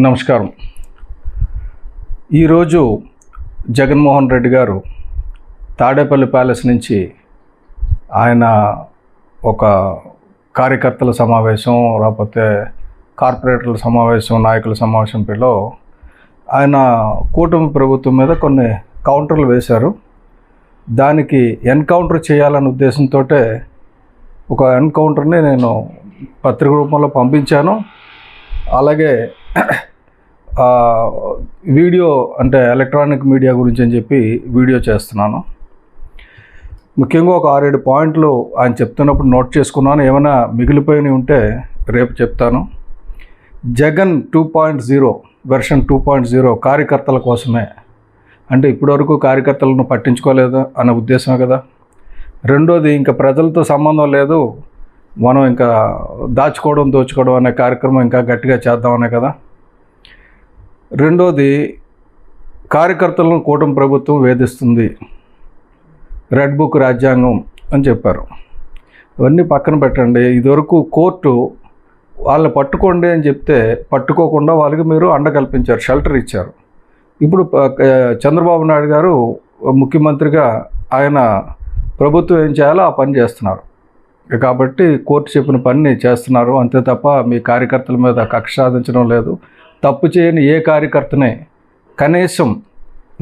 నమస్కారం. ఈరోజు జగన్మోహన్ రెడ్డి గారు తాడేపల్లి ప్యాలెస్ నుంచి ఆయన ఒక కార్యకర్తల సమావేశం, లేకపోతే కార్పొరేటర్ల సమావేశం, నాయకుల సమావేశంలో ఆయన కూటమి ప్రభుత్వం మీద కొన్ని కౌంటర్లు వేశారు. దానికి ఎన్కౌంటర్ చేయాలనే ఉద్దేశంతో ఒక ఎన్కౌంటర్ని నేను పత్రిక రూపంలో పంపించాను. అలాగే వీడియో అంటే ఎలక్ట్రానిక్ మీడియా గురించి అని చెప్పి వీడియో చేస్తున్నాను. ముఖ్యంగా ఒక 6-7 పాయింట్లు ఆయన చెప్తున్నప్పుడు నోట్ చేసుకున్నాను. ఏమైనా మిగిలిపోయినవి ఉంటే రేపు చెప్తాను. జగన్ 2.0 వెర్షన్ 2.0 కార్యకర్తల కోసమే. అంటే ఇప్పటివరకు కార్యకర్తలను పట్టించుకోలేదు అనే ఉద్దేశమే కదా. రెండోది, ఇంకా ప్రజలతో సంబంధం లేదు, మనం ఇంకా దాచుకోవడం దోచుకోవడం అనే కార్యక్రమం ఇంకా గట్టిగా చేద్దామనే కదా. రెండోది, కార్యకర్తలను కూటమి ప్రభుత్వం వేధిస్తుంది, రెడ్ బుక్ రాజ్యాంగం అని చెప్పారు. ఇవన్నీ పక్కన పెట్టండి. ఇదివరకు కోర్టు వాళ్ళని పట్టుకోండి అని చెప్తే పట్టుకోకుండా వాళ్ళకి మీరు అండ కల్పించారు, షెల్టర్ ఇచ్చారు. ఇప్పుడు చంద్రబాబు నాయుడు గారు ముఖ్యమంత్రిగా ఆయన ప్రభుత్వం ఏం చేయాలో ఆ పని చేస్తున్నారు. కాబట్టి కోర్టు చెప్పిన పని చేస్తున్నారు, అంతే తప్ప మీ కార్యకర్తల మీద కక్ష సాధించడం లేదు. తప్పు చేయని ఏ కార్యకర్తనే కనీసం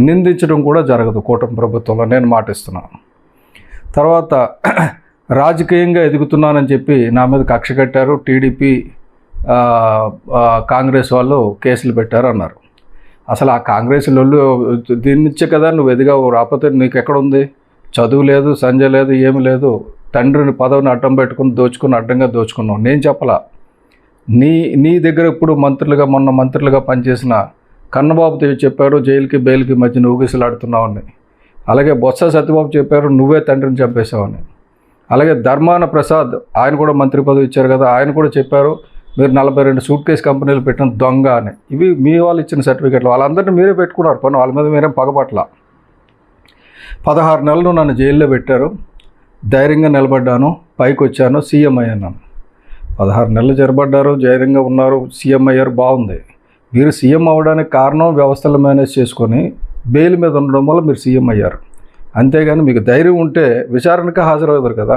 నిందించడం కూడా జరగదు కూటమి ప్రభుత్వంలో, నేను మాటిస్తున్నాను. తర్వాత రాజకీయంగా ఎదుగుతున్నానని చెప్పి నా మీద కక్ష కట్టారు. టీడీపీ కాంగ్రెస్ వాళ్ళు కేసులు పెట్టారు అన్నారు. అసలు ఆ కాంగ్రెస్ వాళ్ళు దీని నుంచే కదా నువ్వు ఎదిగావు, రాకపోతే నీకు ఎక్కడుంది? చదువు లేదు, సంజయ్ లేదు, ఏమి లేదు. తండ్రిని పదవిని అడ్డం పెట్టుకుని అడ్డంగా దోచుకున్నావు. నేను చెప్పలా. నీ దగ్గర ఇప్పుడు మొన్న మంత్రులుగా పనిచేసిన కన్నబాబు చెప్పారు జైలుకి బెయిల్కి మధ్య ఊగిసలాడుతున్నావని. అలాగే బొత్స సత్యబాబు చెప్పారు నువ్వే తండ్రిని చంపేశావని. అలాగే ధర్మాన ప్రసాద్, ఆయన కూడా మంత్రి పదవి ఇచ్చారు కదా, ఆయన కూడా చెప్పారు మీరు 42 సూట్ కేసు కంపెనీలు పెట్టిన దొంగ అని. ఇవి మీ వాళ్ళు ఇచ్చిన సర్టిఫికెట్లు. వాళ్ళందరినీ మీరే పెట్టుకున్నారు పని, వాళ్ళ మీద మీరేం పగపట్ల. 16 నెలలు నన్ను జైల్లో పెట్టారు, ధైర్యంగా నిలబడ్డాను, పైకి వచ్చాను, సీఎం అయ్యాను. 16 నెలలు జరబడ్డారు, ధైర్యంగా ఉన్నారు, సీఎం అయ్యారు, బాగుంది. మీరు సీఎం అవ్వడానికి కారణం వ్యవస్థలు మేనేజ్ చేసుకొని బెయిల్ మీద ఉండడం వల్ల మీరు సీఎం అయ్యారు. అంతేగాని మీకు ధైర్యం ఉంటే విచారణకు హాజరవుతారు కదా.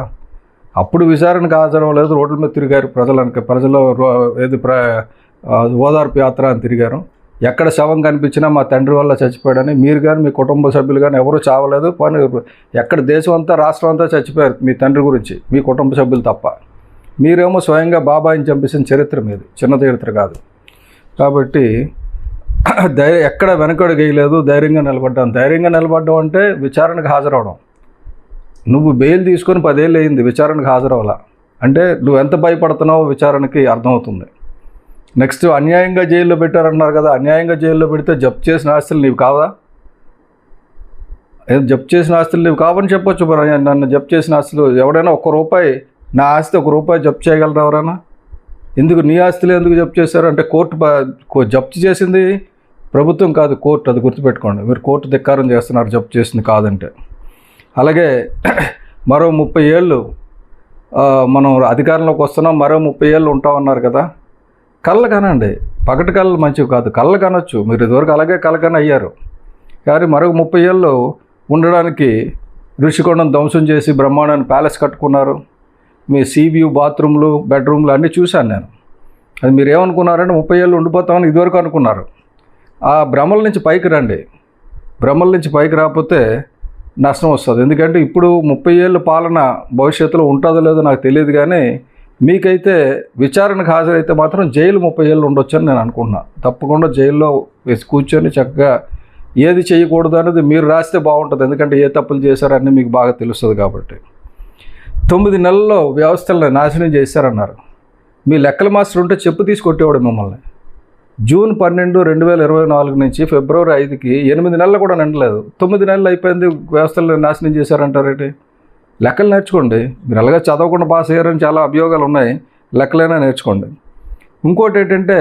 అప్పుడు విచారణకు హాజరవ్వలేదు, రోడ్ల మీద తిరిగారు, ప్రజలు ఏది ఓదార్పు యాత్ర అని తిరిగారు. ఎక్కడ శవం కనిపించినా మా తండ్రి వల్ల చచ్చిపోయాడని. మీరు కానీ మీ కుటుంబ సభ్యులు కానీ ఎవరూ చావలేదు. పని ఎక్కడ దేశం అంతా రాష్ట్రం అంతా చచ్చిపోయారు మీ తండ్రి గురించి, మీ కుటుంబ సభ్యులు తప్ప. మీరేమో స్వయంగా బాబాయిని చంపేసిన చరిత్ర మీది, చిన్న చరిత్ర కాదు. కాబట్టి ఎక్కడ వెనకడుగు వేయలేదు, ధైర్యంగా నిలబడ్డాను. ధైర్యంగా నిలబడ్డావు అంటే విచారణకు హాజరవడం. నువ్వు బెయిల్ తీసుకొని 10 ఏళ్ళు అయింది, విచారణకు హాజరవ్వాల అంటే నువ్వు ఎంత భయపడుతున్నావో విచారణకి అర్థమవుతుంది. నెక్స్ట్, అన్యాయంగా జైల్లో పెట్టారన్నారు కదా. అన్యాయంగా జైల్లో పెడితే జప్తు చేసిన ఆస్తులు నీవు కావా? జప్తు చేసిన ఆస్తులు నీవు కావని చెప్పొచ్చు. నన్ను జప్తు చేసిన ఆస్తులు ఎవడైనా ₹1, నా ఆస్తి ₹1 జప్తు చేయగలరు ఎవరైనా? ఎందుకు నీ ఆస్తులు ఎందుకు జప్తు చేశారు అంటే కోర్టు జప్తు చేసింది ప్రభుత్వం కాదు, కోర్టు. అది గుర్తుపెట్టుకోండి. మీరు కోర్టు ధిక్కారం చేస్తున్నారు జప్తు చేసింది కాదంటే. అలాగే మరో 30 ఏళ్ళు మనం అధికారంలోకి వస్తున్నాం, మరో 30 ఏళ్ళు ఉంటామన్నారు కదా. కళ్ళు కనండి, పగటి కళ్ళు మంచివి కాదు, కళ్ళు కనొచ్చు. మీరు ఇదివరకు అలాగే కలకని అయ్యారు. కానీ మరొక 30 ఏళ్ళు ఉండడానికి ఋషికొండను ధ్వంసం చేసి బ్రహ్మాండాన్ని ప్యాలెస్ కట్టుకున్నారు. మీ సీవ్యూ బాత్రూమ్లు, బెడ్రూమ్లు అన్నీ చూశాను నేను. అది మీరు ఏమనుకున్నారంటే 30 ఏళ్ళు ఉండిపోతామని ఇదివరకు అనుకున్నారు. ఆ భ్రమల నుంచి పైకి రండి. భ్రమల నుంచి పైకి రాకపోతే నష్టం వస్తుంది. ఎందుకంటే ఇప్పుడు 30 ఏళ్ళ పాలన భవిష్యత్తులో ఉంటుందో లేదో నాకు తెలియదు, కానీ మీకైతే విచారణకు హాజరైతే మాత్రం జైలు 30 ఏళ్ళు ఉండొచ్చని నేను అనుకుంటున్నా. తప్పకుండా జైల్లో కూర్చొని చక్కగా ఏది చేయకూడదు అనేది మీరు రాస్తే బాగుంటుంది. ఎందుకంటే ఏ తప్పులు చేశారని మీకు బాగా తెలుస్తుంది కాబట్టి. 9 నెలల్లో వ్యవస్థలను నాశనం చేశారన్నారు. మీ లెక్కల మాస్టర్ ఉంటే చెప్పు తీసుకొట్టేవాడు మిమ్మల్ని. జూన్ 12, 2024 నుంచి ఫిబ్రవరి 5కి 8 నెలలు కూడా నిండలేదు. 9 నెలలు అయిపోయింది, వ్యవస్థలను నాశనం చేశారంటారేంటి? లెక్కలు నేర్చుకోండి. మీరు అలాగే చదవకుండా పాస్ అయ్యారని చాలా అభియోగాలు ఉన్నాయి, లెక్కలైనా నేర్చుకోండి. ఇంకోటి ఏంటంటే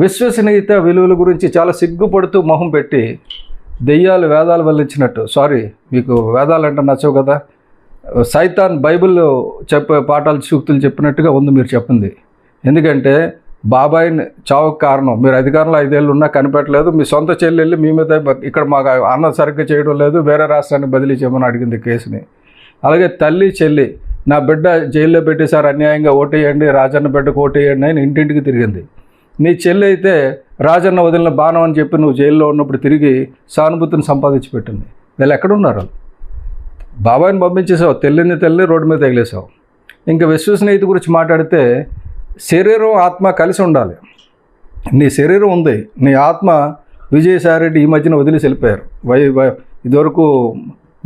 విశ్వసనీయత విలువల గురించి చాలా సిగ్గుపడుతూ మొహం పెట్టి దెయ్యాలు వేదాలు వల్లించినట్టు, సారీ మీకు వేదాలు అంటే నచ్చవు కదా, సైతాన్ బైబిల్ చెప్పే పాఠాలు సూక్తులు చెప్పినట్టుగా ఉంది మీరు చెప్పింది. ఎందుకంటే బాబాయిని చావుకు కారణం మీరు అధికారంలో 5 ఏళ్ళు ఉన్నా కనిపెట్టలేదు, మీ సొంత చెల్లి వెళ్ళి మీ మీద ఇక్కడ మాకు అన్నం సరిగ్గా చేయడం లేదు, వేరే రాష్ట్రానికి బదిలీ చేయమని అడిగింది కేసుని. అలాగే తల్లి చెల్లి నా బిడ్డ జైల్లో పెట్టేశారు అన్యాయంగా, ఓటేయండి రాజన్న బిడ్డకు ఓటేయండి అని ఇంటింటికి తిరిగింది. నీ చెల్లి అయితే రాజన్న వదిలిన బాణం అని చెప్పి నువ్వు జైల్లో ఉన్నప్పుడు తిరిగి సానుభూతిని సంపాదించి పెట్టింది. వీళ్ళు ఎక్కడున్నారు? బాబాయిని పంపించేసావు, తెల్లి రోడ్డు మీద తగిలేసావు. ఇంకా విశ్వసనీయత గురించి మాట్లాడితే శరీరం ఆత్మ కలిసి ఉండాలి. నీ శరీరం ఉంది, నీ ఆత్మ విజయసాయిరెడ్డి ఈ మధ్యన వదిలేసి వెళ్ళిపోయారు. ఇదివరకు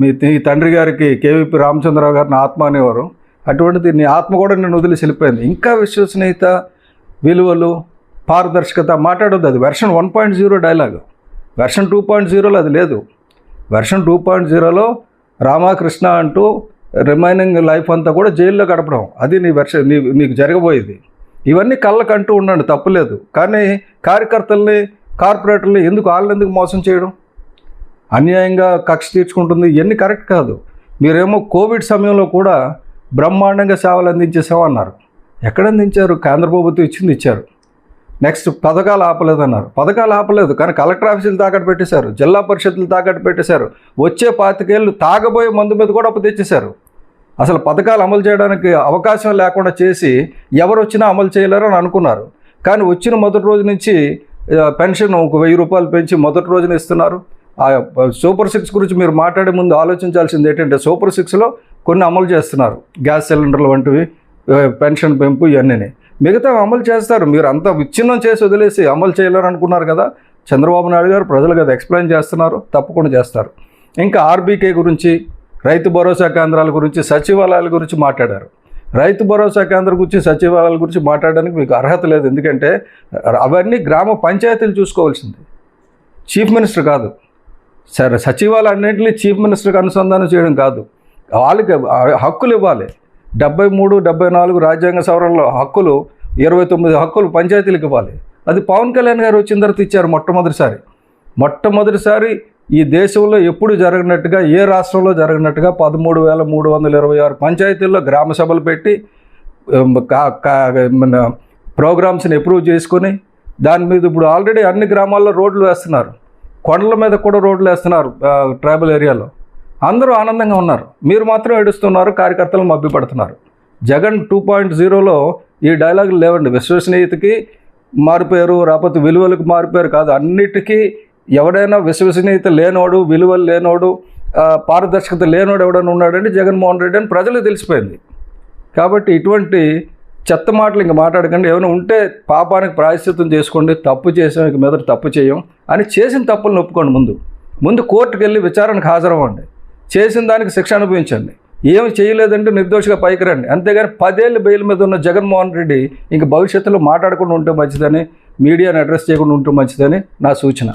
మీ తండ్రి గారికి కేవీపీ రామచంద్రరావు గారిని ఆత్మ అనేవారు, అటువంటిది నీ ఆత్మ కూడా నేను వదిలేసి వెళ్ళిపోయింది. ఇంకా విశ్వసనీయత, విలువలు, పారదర్శకత మాట్లాడొద్దు. అది వెర్షన్ 1.0 డైలాగ్. వెర్షన్ 2.0లో అది లేదు. వెర్షన్ 2.0లో రామకృష్ణ అంటూ రిమైనింగ్ లైఫ్ అంతా కూడా జైల్లో గడపడం, అది నీ వెర్షన్, నీకు జరగబోయేది. ఇవన్నీ కళ్ళకంటూ ఉండండి, తప్పులేదు. కానీ కార్యకర్తల్ని, కార్పొరేటర్ని వాళ్ళని ఎందుకు మోసం చేయడం, అన్యాయంగా కక్ష తీర్చుకుంటుంది, ఇవన్నీ కరెక్ట్ కాదు. మీరేమో కోవిడ్ సమయంలో కూడా బ్రహ్మాండంగా సేవలు అందించేసామన్నారు. ఎక్కడ అందించారు? కేంద్ర ప్రభుత్వం ఇచ్చారు. నెక్స్ట్ పథకాలు ఆపలేదన్నారు. పథకాలు ఆపలేదు, కానీ కలెక్టర్ ఆఫీసులు తాకట్టు పెట్టేశారు, జిల్లా పరిషత్తులు తాకట్టు పెట్టేశారు, వచ్చే 25 ఏళ్ళు తాగబోయే మందు మీద కూడా అప్పు తెచ్చేశారు. అసలు పథకాలు అమలు చేయడానికి అవకాశం లేకుండా చేసి ఎవరు వచ్చినా అమలు చేయలేరు అని అనుకున్నారు. కానీ వచ్చిన మొదటి రోజు నుంచి పెన్షన్ ఒక 1000 రూపాయలు పెంచి మొదటి రోజున ఇస్తున్నారు. ఆ సూపర్ 6 గురించి మీరు మాట్లాడే ముందు ఆలోచించాల్సింది ఏంటంటే, సూపర్ 6లో కొన్ని అమలు చేస్తున్నారు, గ్యాస్ సిలిండర్లు వంటివి, పెన్షన్ పెంపు, ఇవన్నీ మిగతా అమలు చేస్తారు. మీరు అంతా విచ్ఛిన్నం చేసి వదిలేసి అమలు చేయలేరు అనుకున్నారు కదా. చంద్రబాబు నాయుడు గారు ప్రజలు కదా ఎక్స్ప్లెయిన్ చేస్తున్నారు, తప్పకుండా చేస్తారు. ఇంకా ఆర్బీకే గురించి, రైతు భరోసా కేంద్రాల గురించి, సచివాలయాల గురించి మాట్లాడారు. రైతు భరోసా కేంద్రం గురించి, సచివాలయాల గురించి మాట్లాడడానికి మీకు అర్హత లేదు. ఎందుకంటే అవన్నీ గ్రామ పంచాయతీలు చూసుకోవాల్సింది, చీఫ్ మినిస్టర్ కాదు. సరే, సచివాలయం అన్నింటినీ చీఫ్ మినిస్టర్కి అనుసంధానం చేయడం కాదు, వాళ్ళకి హక్కులు ఇవ్వాలి. 73, 74 రాజ్యాంగ సవరణలో హక్కులు, 29 హక్కులు పంచాయతీలకు ఇవ్వాలి. అది పవన్ కళ్యాణ్ గారు వచ్చిన తర్వాత ఇచ్చారు మొట్టమొదటిసారి ఈ దేశంలో ఎప్పుడు జరగనట్టుగా, ఏ రాష్ట్రంలో జరగనట్టుగా 13,326 పంచాయతీల్లో గ్రామ సభలు పెట్టి ప్రోగ్రామ్స్ని అప్రూవ్ చేసుకొని దాని మీద ఇప్పుడు ఆల్రెడీ అన్ని గ్రామాల్లో రోడ్లు వేస్తున్నారు, కొండల మీద కూడా రోడ్లు వేస్తున్నారు. ట్రైబల్ ఏరియాలో అందరూ ఆనందంగా ఉన్నారు, మీరు మాత్రం ఏడుస్తున్నారు, కార్యకర్తలు మభ్యపడుతున్నారు. జగన్ 2.0లో ఈ డైలాగులు లేవండి. విశ్వసనీయతకి మారిపోయారు, రాకపోతే విలువలకు మారిపోయారు కాదు, అన్నిటికీ ఎవడైనా విశ్వసనీయత లేనోడు, విలువలు లేనోడు, పారదర్శకత లేనోడు ఎవడైనా ఉన్నాడంటే జగన్మోహన్ రెడ్డి అని ప్రజలకు తెలిసిపోయింది. కాబట్టి ఇటువంటి చెత్త మాటలు ఇంక మాట్లాడకండి. ఏమైనా ఉంటే పాపానికి ప్రాయశ్చిత్తం చేసుకోండి, తప్పు చేసాం ఇక మీద తప్పు చేయం అని చేసిన తప్పులను ఒప్పుకోండి. ముందు కోర్టుకు వెళ్ళి విచారణకు హాజరవ్వండి, చేసిన దానికి శిక్ష అనుభవించండి. ఏమి చేయలేదంటే నిర్దోషిగా పైకి రండి. అంతేగాని 10 ఏళ్ళు బెయిల్ మీద ఉన్న జగన్మోహన్ రెడ్డి ఇంక భవిష్యత్తులో మాట్లాడకుండా ఉంటే మంచిదని, మీడియాని అడ్రస్ చేయకుండా ఉంటే మంచిదని నా సూచన.